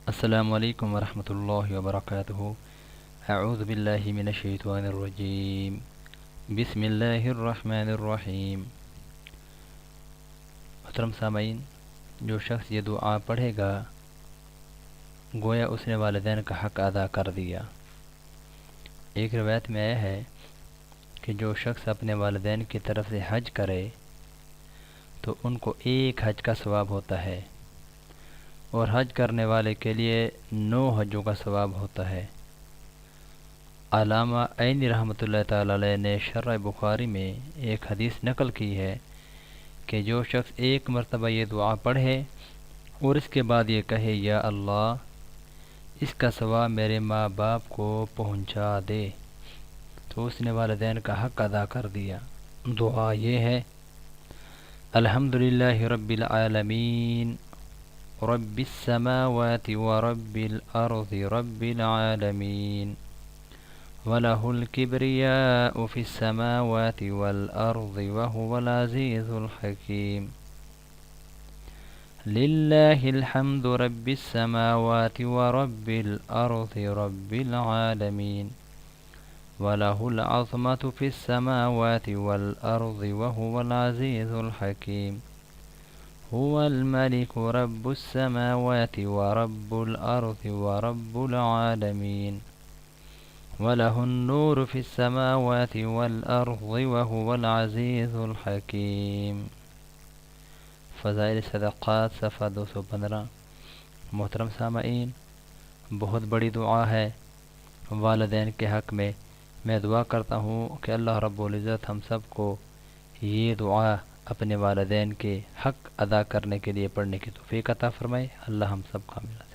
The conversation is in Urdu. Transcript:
السلام علیکم ورحمۃ اللہ وبرکاتہ۔ اعوذ باللہ من الشیطان الرجیم، بسم اللہ الرحمن الرحیم۔ محترم سامعین، جو شخص یہ دعا پڑھے گا گویا اس نے والدین کا حق ادا کر دیا۔ ایک روایت میں آیا ہے کہ جو شخص اپنے والدین کی طرف سے حج کرے تو ان کو ایک حج کا ثواب ہوتا ہے، اور حج کرنے والے کے لیے 9 حجوں کا ثواب ہوتا ہے۔ علامہ عینی رحمۃ اللہ تعالی علیہ نے شرح بخاری میں ایک حدیث نقل کی ہے کہ جو شخص ایک مرتبہ یہ دعا پڑھے اور اس کے بعد یہ کہے یا اللہ اس کا ثواب میرے ماں باپ کو پہنچا دے، تو اس نے والدین کا حق ادا کر دیا۔ دعا یہ ہے: الحمدللہ رب العالمین، رب السماوات ورب الارض رب العالمین، وله الكبرياء في السماوات والأرض وهو العزيز الحكيم، لله الحمد رب السماوات ورب الأرض رب العالمين، وله العظمة في السماوات والأرض وهو العزيز الحكيم، هو الملك رب السماوات ورب الأرض ورب العالمين، وله النور في السماوات والأرض وهو العزيز الحكيم۔ فضائل صدقات صفحہ 215۔ محترم سامعین، بہت بڑی دعا ہے والدین کے حق میں۔ میں دعا کرتا ہوں کہ اللہ رب العزت ہم سب کو یہ دعا اپنے والدین کے حق ادا کرنے کے لیے پڑھنے کی توفیق عطا فرمائے۔ اللہ ہم سب کا ملا۔